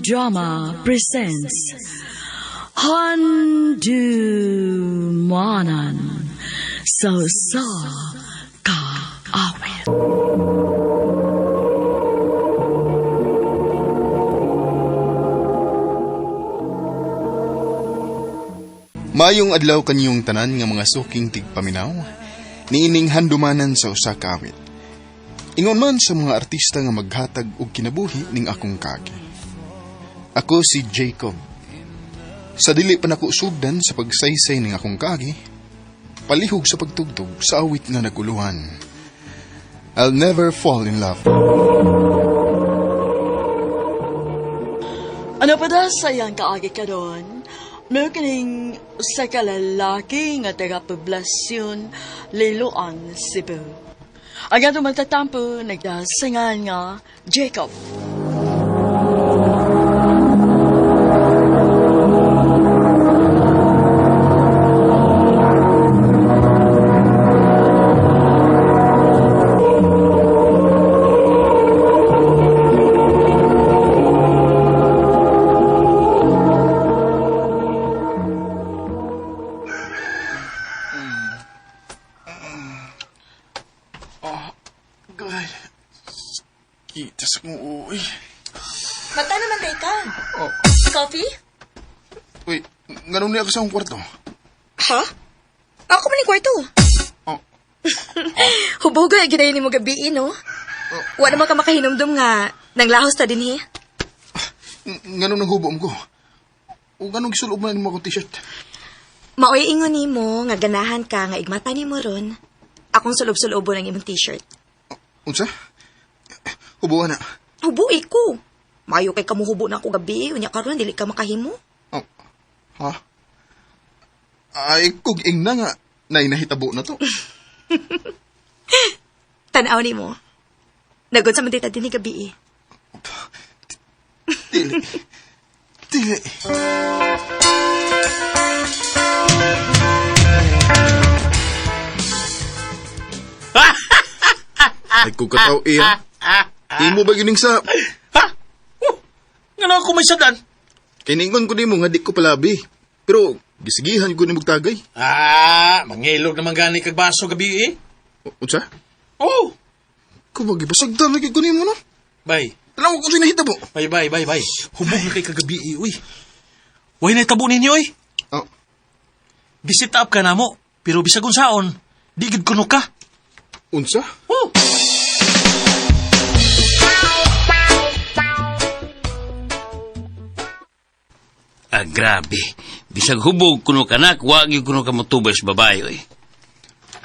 Drama presents Handumanan So Ka Awit. Mayong adlaw kanyong tanan nga mga suking tigpaminaw, niining handumanan sa usa ka awit. Ingon man sa mga artista nga maghatag og kinabuhi ning akong kagi. Ako si Jacob. Sa dili pa nako sugdan sa pagsaysay ning akong kagi, palihog sa pagtugtog sa awit nga naguluhan. I'll never fall in love. Ano pa da sayang kaagi ka doon? Meron kining sa kalalaki nga taga-poblasyon Liloan, Cebu. Ang ato magtatampo, nagdasingan nga Jacob. God. Kita sa kong uwi. Mata naman tayo ka. Oh. Coffee? Uy, ganun niya ako sa akong kwarto. Ha? Ako man yung kwarto. Oh. Hubog na ginayin ni mo gabi, no? Wala naman ka makahinumdum nga nang lahos ta din, eh. Ganun ang hubom ko. O ganun gisulob mo na akong t-shirt. Maoy ingon ni mo nga ganahan ka nga igmata ni mo ron. Akong sulob-sulobo ng imong t-shirt. Unsa? Hubuan na. Hubuy ko. Mayo kay kamuhubo na ako gabi. Unya karon dili ka makahimo. Oh. Ha? Ay, kung ingna nga, nahitabo na to. Tanaw ni mo. Nagod sa mandita din ni gabi, eh. Dili. Dili. Ay, kung kataw iya. Imo ba gining sa... Ha? Nga ako may sadan? Kiningon ko nimo nga di ko palabi. Pero, gisigihan ko ni magtagay. Mangilog naman gani kag baso gabi, eh. Unsa? Oh! Kung magibasagdan lagi ko nimo, no? Bay. Alam ko kung sinahitabo. Bay. Hubog na kay kagabi, eh, uy. Way na itabo ninyo, eh. Oh. Gisit up ka na mo. Pero bisag unsaon, di gid kuno ka. Unsa? Oh! Grabe. Bisag hubog kuno kanak, wag yung kuno ka motubay sa babae, oy.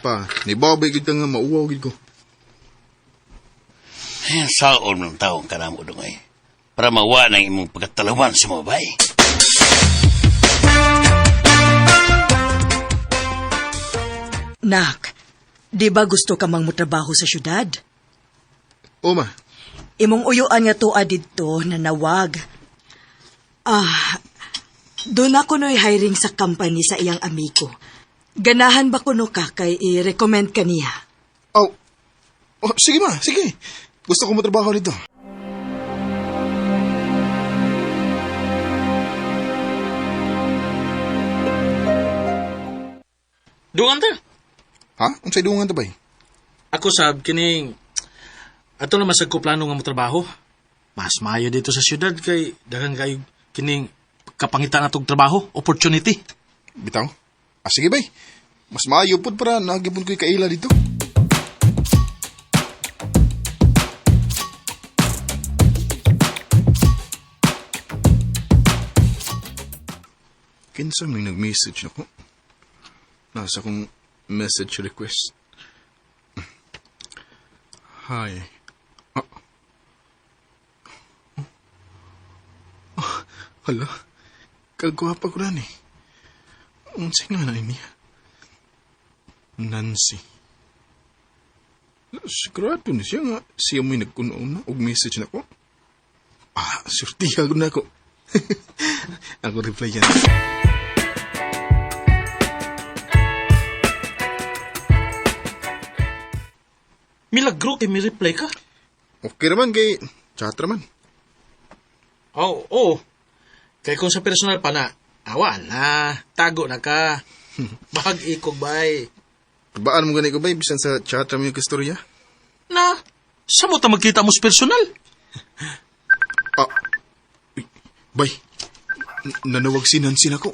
Pa, nibabay gid ka nga mauwaw gid ko. Ayan, saon ng taong kanamo dong, oy. Para mawa ng imong pagkatalawan sa mga babae. Nak, di ba gusto ka mang mutrabaho sa syudad? O ma, Imong uyuan nga tuwa didto na nawag. Doon ako no'y hiring sa company sa iyang amiko. Ganahan ba kuno ka kay i-recommend ka niya? oh, sige ma, sige. Gusto ko matrabaho dito. Duan ta. Ha? Unsay dungan ta bay? Ako sab, kining... Ato na masag ko plano nga mo trabaho. Mas maayo dito sa syudad kay daghang kayo kining kapangitan atong trabaho, opportunity. Bitaw? Sige bay. Mas maayo pod para nagipon ko'y kaila dito. Kinsa may nag-message nako? Nasa kong message request. Hi. Hala. Kagwapa ko rin eh. Unsay nga na niya? Nancy. Sigurado na siya nga. Siya mo'y nagkunaon na og message na ko. Surtiha ko na ako. Ako reply yan. Milagro kay mi reply ka. Okay naman kay chat naman. Oo. Kaya kung sa personal pa na, awa na, tago na ka. Bahag ikog bay. Baan mo gani ko, bay, bisan sa chat mo yung kastorya? Na, sa mo ta magkita mo sa personal? Ah, uy, bay, nanawag si Nancy na ko.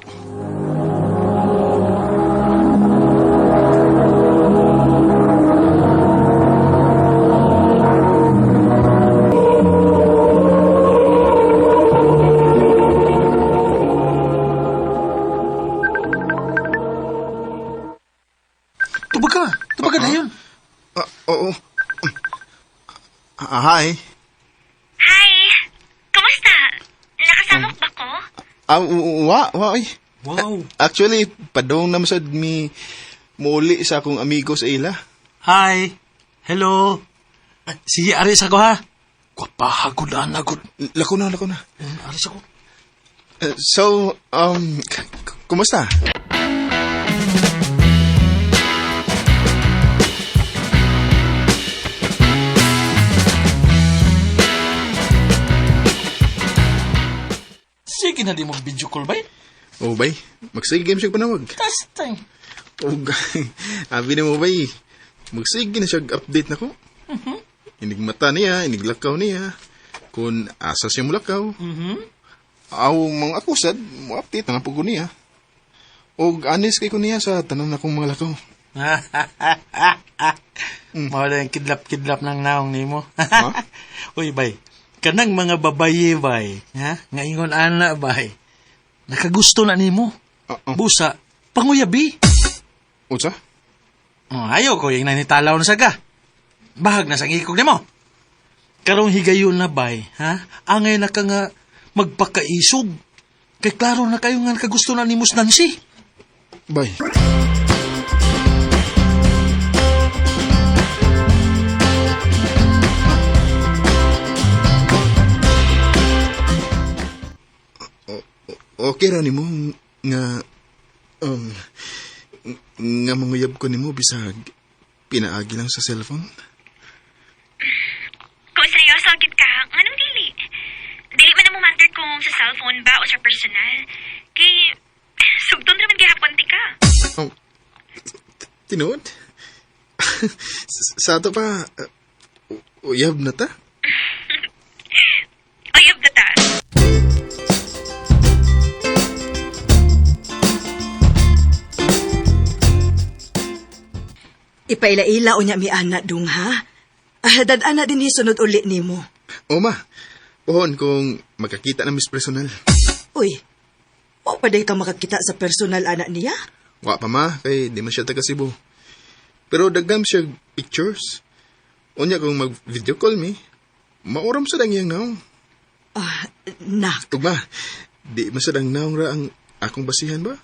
Tubag ka na yun. Oo. Hi. Hi! Kumusta? Nakasamok ba ko? Ay. Wow. Actually, padong na masad mi muli sa akong amigo sa ila. Hi. Hello. Sige, aris ako ha. Kwapahagod na agod. Lako na. Aris ako. So, kumusta? Sige na di mo video call ba? Oh, bay, magsige game siya panawag. Tastay. Oh, abi na mo, bay. Magsige na siya update na ko. Inig mata niya, inig lakaw niya. Kung asa siya mo lakaw. Aw, mga akusad, mo update na po ko niya. O honest kay ko niya sa tanan akong mga lakaw. Mawala yung kidlap-kidlap ng naong ni mo. Ha? Uy, bay. Kanang mga babaye, bay. Ha? Nga ingon ana, bay. Nakagusto na ni mo. Busa, panguyabi. Utsa? Ayaw ko yung nanitalaw na saga. Bahag na sang ikog ni mo. Karong higayon na, bay. Ha? Angay na ka nga magpakaisog. Kay klaro na kayo nga nakagusto na ni Mus Nancy. Bay. Okay ra nimo nga nga manguyab ko nimo bisag pinaagi lang sa cellphone. Kung seryoso gid ka, anong dili? Dili man na mo matter kung sa cellphone ba o sa personal. Kay, sugton naman gihapon ti ka. Oh, tinuod? Sa ato pa, uyab na ta? Oyab na ta. Ipaila-ila o niya mi anak dung ha. Dadana din hisunod uli ni mo. O ma, pohon kung magkakita na mis personal. Uy, o pa day ka makakita sa personal anak niya? Wa pa ma, kay di man siya taga Cebu. Pero dagam siya pictures. Unya kung mag-video call mi, mauram sa dang iyang naong. Nak, Tugma, di masadang naong ra ang akong basihan ba?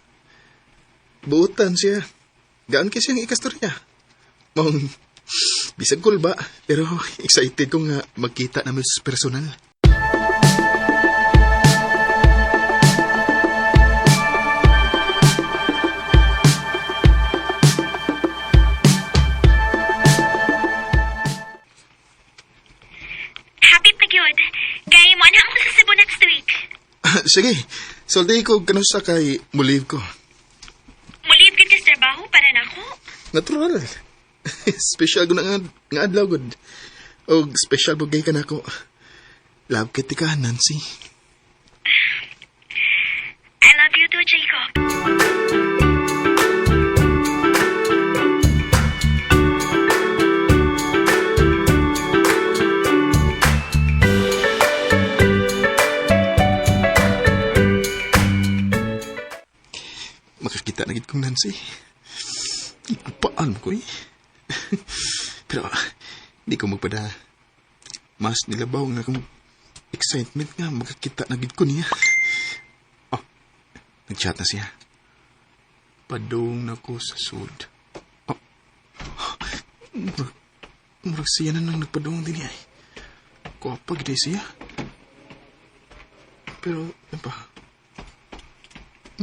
Buutan siya. Gaan kasi ang ikastorya. Mong, bisag cool ba? Pero excited ko nga magkita namin sa personal. Happy pa gyud. Kay mo na ako sa Cebu next week. Sige, solday ko kanusa kay muliv ko. Mulib gid ka sa trabaho para nako. Natural. Special ko na nga adlaw gud. O special bugay ka na ko. Love kiti ka, Nancy. I love you too, Jacob. Makakita na gid kong Nancy. Ipaan ko eh. Pero di ko magpada. Mas nilabaw nga akong excitement nga makakita na gid ko niya. Oh, nag-chat na siya. Padong na ko sa sud. Oh, murag siya na nang nagpadong din niya. Kuwapag di siya. Pero, ano pa?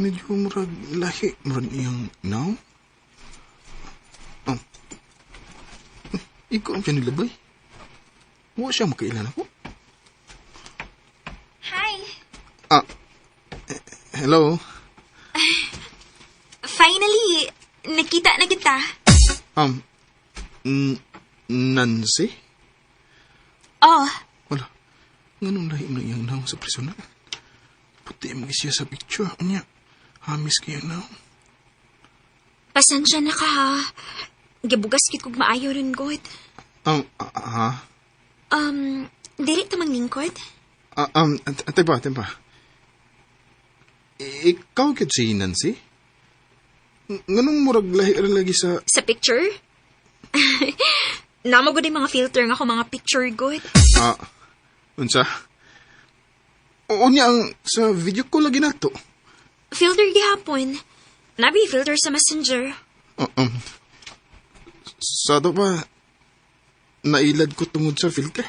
Medyo murag lahi. Murag iyang now? Ikaw ang siya nilabay. Huwag siya makailan ako. Hi. Hello? Finally, nakita na kita. Nancy? Oh, Wala. Ganun lahim na iyang naong sa personal. Puti mo siya sa picture. Anya, hamis kayo naong. pasensya na ka ha. Gibugas kit kog maayo rin, God. Ha? Dili ta manglingkod? Tempa. Ikaw kit si Nancy? Nganong murag lahi lagi sa... Sa picture? Namo gud mga filter nga ako mga picture, God. Unsa? Oo niya ang sa video ko lagi nato. Filter gihapon. Nabi filter sa messenger. Sa to pa, nailad ko tungod sa filter.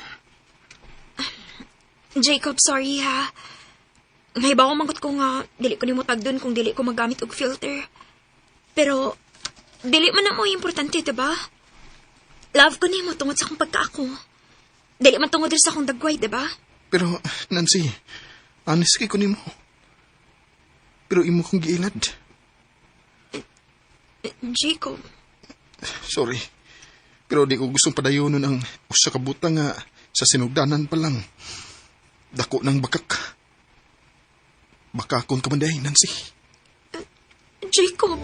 Jacob, sorry ha. May bago manggot ko nga, dili ko nimo tagdon kung dili ko magamit og filter. Pero, dili man na mo importante, diba? Love ko nimo tungod sa akong pagkaako. Dili man tungod sa akong dagway, diba? Pero, Nancy, honest kay ko nimo. Pero imo kong giilad. Jacob, Sorry. Pero di ko gustong padayonon ang usa ka butang nga sa sinugdanan pa lang. Dako ng bakak. Bakakon ka man dahi, Nancy. Jacob.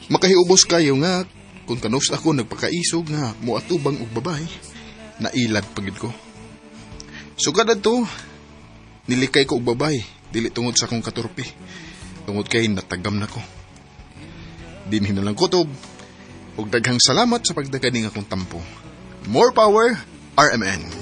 Makahiubos kayo nga kung kanus ako nagpakaisog nga muatubang og babay, nailad pagid ko. Sugad adto, nilikay ko og babay, dili tungod sa akong katurpi. Tungod kay natagam na ko. Dinhi na lang kutob. Ug daghang salamat sa pagdaganing akong tampo. More power, RMN.